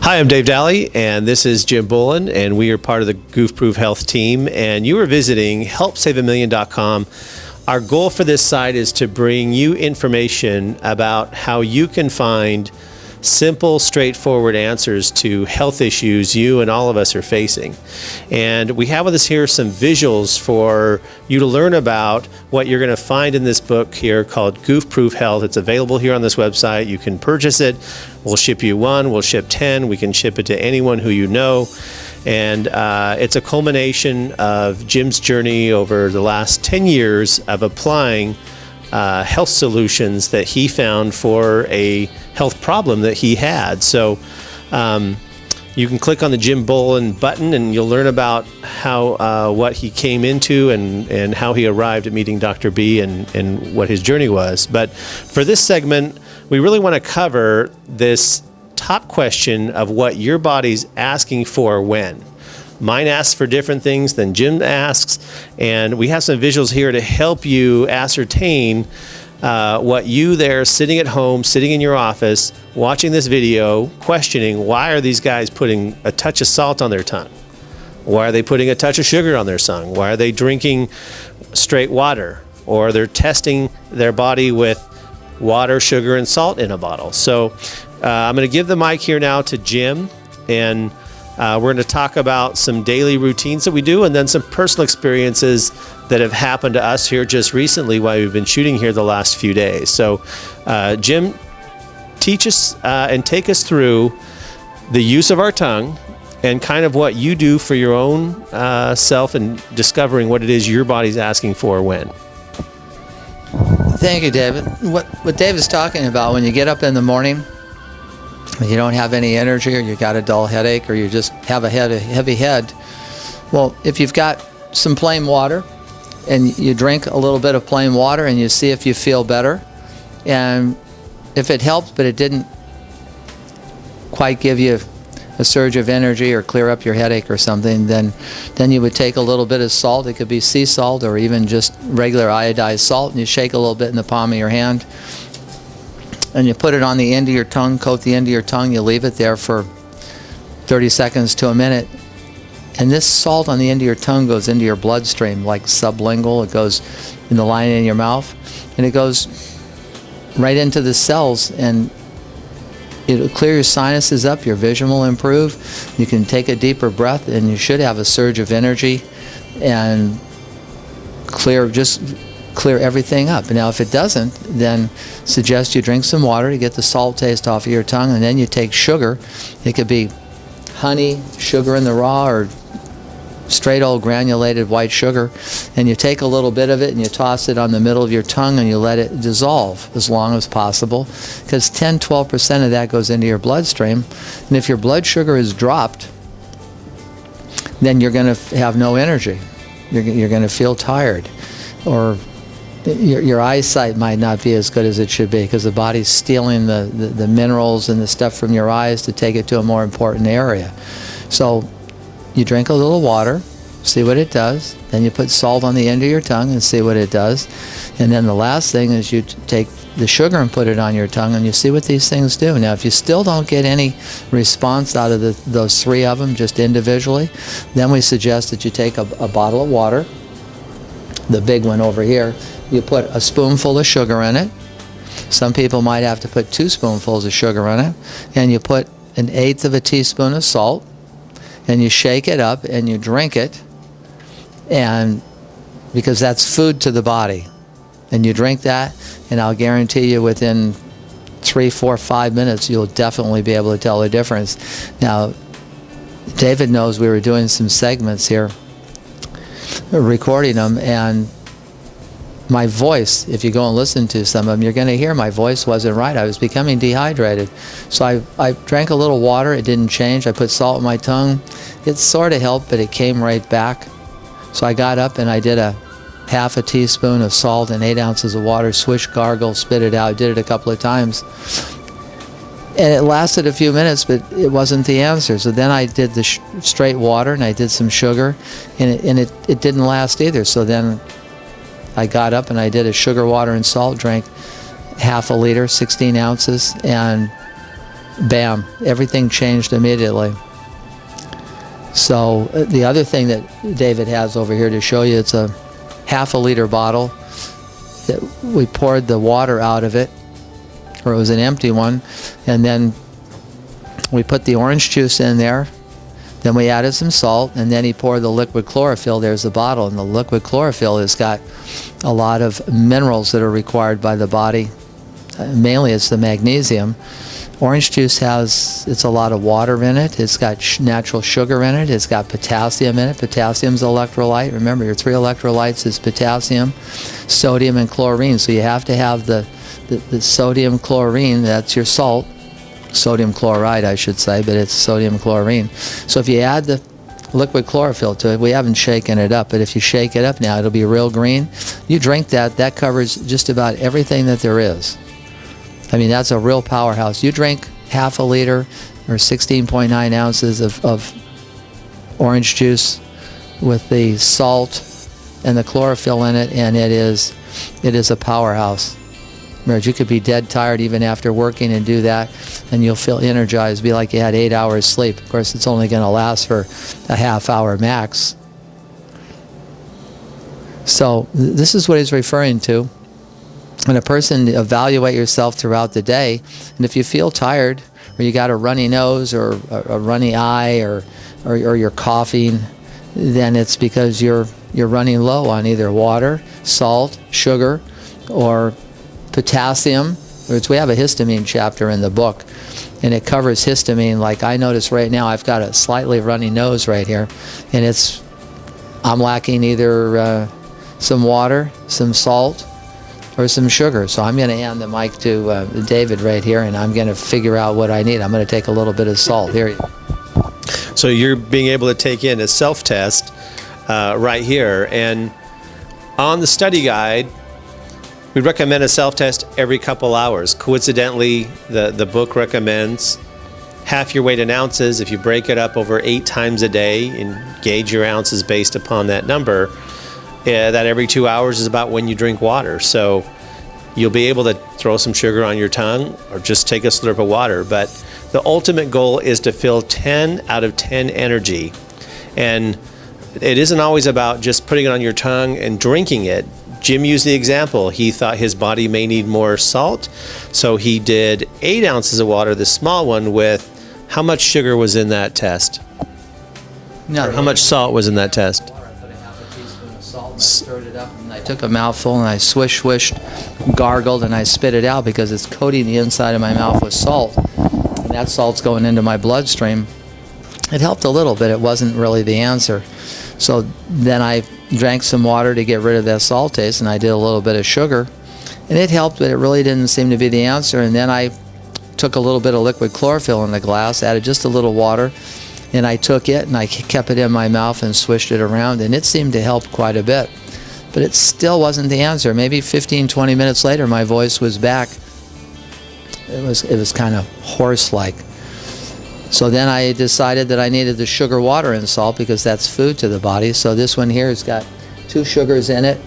Hi, I'm Dave Daly, and this is Jim Bullen, and we are part of the Goof Proof Health team, and you are visiting HelpSaveAMillion.com. Our goal for this site is to bring you information about how you can find simple, straightforward answers to health issues you and all of us are facing. And we have with us here some visuals for you to learn about what you're going to find in this book here called Goof Proof Health. It's available here on this website. You can purchase it. We'll ship you one. We'll ship 10. We can ship it to anyone who you know. And it's a culmination of Jim's journey over the last 10 years of applying health solutions that he found for a health problem that he had. So you can click on the Jim Bullen button and you'll learn about how what he came into and how he arrived at meeting Dr. B and what his journey was. But for this segment, we really want to cover this top question of what your body's asking for when. Mine asks for different things than Jim asks, and we have some visuals here to help you ascertain what you there sitting at home, sitting in your office, watching this video, questioning why are these guys putting a touch of salt on their tongue? Why are they putting a touch of sugar on their tongue? Why are they drinking straight water? Or they're testing their body with water, sugar, and salt in a bottle. So I'm going to give the mic here now to Jim, and we're going to talk about some daily routines that we do and then some personal experiences that have happened to us here just recently while we've been shooting here the last few days. So Jim, teach us and take us through the use of our tongue and kind of what you do for your own self and discovering what it is your body's asking for when. Thank you, David. What David's talking about, when you get up in the morning, you don't have any energy, or you got a dull headache, or you just have a heavy head. Well, if you've got some plain water and you drink a little bit of plain water and you see if you feel better, and if it helps but it didn't quite give you a surge of energy or clear up your headache or something, then you would take a little bit of salt. It could be sea salt or even just regular iodized salt, and you shake a little bit in the palm of your hand. And you put it on the end of your tongue, coat the end of your tongue, you leave it there for 30 seconds to a minute. And this salt on the end of your tongue goes into your bloodstream like sublingual. It goes in the lining in your mouth, and it goes right into the cells, and it'll clear your sinuses up, your vision will improve. You can take a deeper breath, and you should have a surge of energy and clear everything up. Now, if it doesn't, then suggest you drink some water to get the salt taste off of your tongue, and then you take sugar. It could be honey, sugar in the raw, or straight old granulated white sugar, and you take a little bit of it and you toss it on the middle of your tongue and you let it dissolve as long as possible, because 10-12% of that goes into your bloodstream. And if your blood sugar is dropped, then you're going to have no energy. You're going to feel tired, or your eyesight might not be as good as it should be, because the body's stealing the minerals and the stuff from your eyes to take it to a more important area. So you drink a little water, see what it does, then you put salt on the end of your tongue and see what it does. And then the last thing is you take the sugar and put it on your tongue, and you see what these things do. Now, if you still don't get any response out of those three of them just individually, then we suggest that you take a bottle of water, the big one over here. You put a spoonful of sugar in it. Some people might have to put 2 spoonfuls of sugar in it. And you put 1/8 of a teaspoon of salt, and you shake it up and you drink it, and because that's food to the body. And you drink that, and I'll guarantee you within 3, 4, 5 minutes you'll definitely be able to tell the difference. Now, David knows we were doing some segments here, recording them, and my voice, if you go and listen to some of them, you're going to hear my voice wasn't right. I was becoming dehydrated. So I drank a little water. It didn't change. I put salt in my tongue. It sort of helped, but it came right back. So I got up and I did a 1/2 teaspoon of salt and 8 ounces of water, swish, gargle, spit it out. I did it a couple of times. And it lasted a few minutes, but it wasn't the answer. So then I did the straight water, and I did some sugar, and it didn't last either. So then I got up and I did a sugar, water, and salt drink, 1/2 liter, 16 ounces, and bam, everything changed immediately. So the other thing that David has over here to show you, it's a half a liter bottle that we poured the water out of it, or it was an empty one, and then we put the orange juice in there, then we added some salt, and then he poured the liquid chlorophyll. There's the bottle, and the liquid chlorophyll has got a lot of minerals that are required by the body. Mainly it's the magnesium. Orange juice it's a lot of water in it. It's got natural sugar in it. It's got potassium in it. Potassium's electrolyte. Remember, your 3 electrolytes is potassium, sodium, and chlorine. So you have to have the sodium chlorine, that's your salt. Sodium chloride, I should say, but it's sodium chlorine. So if you add the liquid chlorophyll to it, we haven't shaken it up, but if you shake it up now, it'll be real green. You drink that covers just about everything that there is. I mean, that's a real powerhouse. You drink half a liter or 16.9 ounces of orange juice with the salt and the chlorophyll in it, and it is a powerhouse. Whereas you could be dead tired even after working and do that, and you'll feel energized, be like you had 8 hours sleep. Of course, it's only going to last for a half hour max. So this is what he's referring to. When a person, evaluate yourself throughout the day, and if you feel tired, or you got a runny nose, or a runny eye, or you're coughing, then it's because you're running low on either water, salt, sugar, or potassium. We have a histamine chapter in the book, and it covers histamine. Like I notice right now, I've got a slightly runny nose right here, and I'm lacking either some water, some salt, or some sugar. So I'm going to hand the mic to David right here, and I'm going to figure out what I need. I'm going to take a little bit of salt. Here. So you're being able to take in a self-test right here, and on the study guide, we recommend a self-test every couple hours. Coincidentally, the book recommends half your weight in ounces. If you break it up over 8 times a day and gauge your ounces based upon that number, that every 2 hours is about when you drink water. So you'll be able to throw some sugar on your tongue or just take a slurp of water. But the ultimate goal is to feel 10 out of 10 energy. And it isn't always about just putting it on your tongue and drinking it. Jim used the example. He thought his body may need more salt, so he did 8 ounces of water, the small one, with how much sugar was in that test? No, how much salt was in that test? I put a half a teaspoon of salt, and I stirred it up, and I took a mouthful, and I swished, gargled, and I spit it out because it's coating the inside of my mouth with salt, and that salt's going into my bloodstream. It helped a little, but it wasn't really the answer. So then I drank some water to get rid of that salt taste, and I did a little bit of sugar, and it helped, but it really didn't seem to be the answer. And then I took a little bit of liquid chlorophyll in the glass, added just a little water, and I took it and I kept it in my mouth and swished it around, and it seemed to help quite a bit. But it still wasn't the answer. Maybe 15-20 minutes later, my voice was back. It was kind of hoarse-like. So then I decided that I needed the sugar, water, and salt because that's food to the body. So this one here has got 2 sugars in it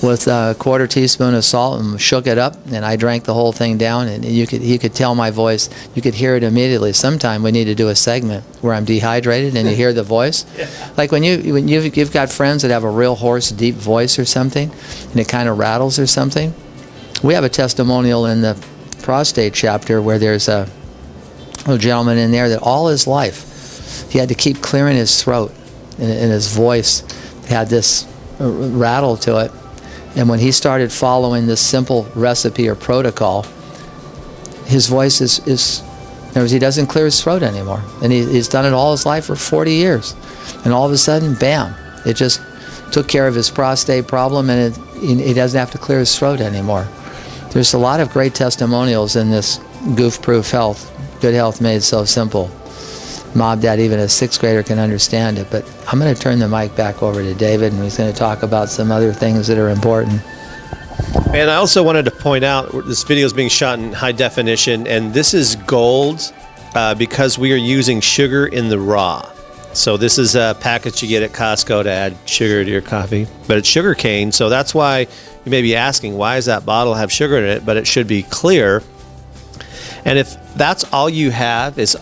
with a 1/4 teaspoon of salt, and shook it up, and I drank the whole thing down, and you could tell my voice. You could hear it immediately. Sometime we need to do a segment where I'm dehydrated and you hear the voice. Yeah. Like when you've got friends that have a real hoarse, deep voice or something, and it kind of rattles or something. We have a testimonial in the prostate chapter where there's a gentleman in there that all his life he had to keep clearing his throat, and his voice had this rattle to it. And when he started following this simple recipe or protocol, his voice in other words, he doesn't clear his throat anymore. And he's done it all his life for 40 years. And all of a sudden, bam, it just took care of his prostate problem, and he doesn't have to clear his throat anymore. There's a lot of great testimonials in this Goof-Proof Health. Good health made so simple. Mob that even a 6th grader can understand it. But I'm going to turn the mic back over to David, and he's going to talk about some other things that are important. And I also wanted to point out, this video is being shot in high definition, and this is gold because we are using sugar in the raw. So this is a package you get at Costco to add sugar to your coffee, but it's sugar cane. So that's why you may be asking, why does that bottle have sugar in it? But it should be clear. And if that's all you have is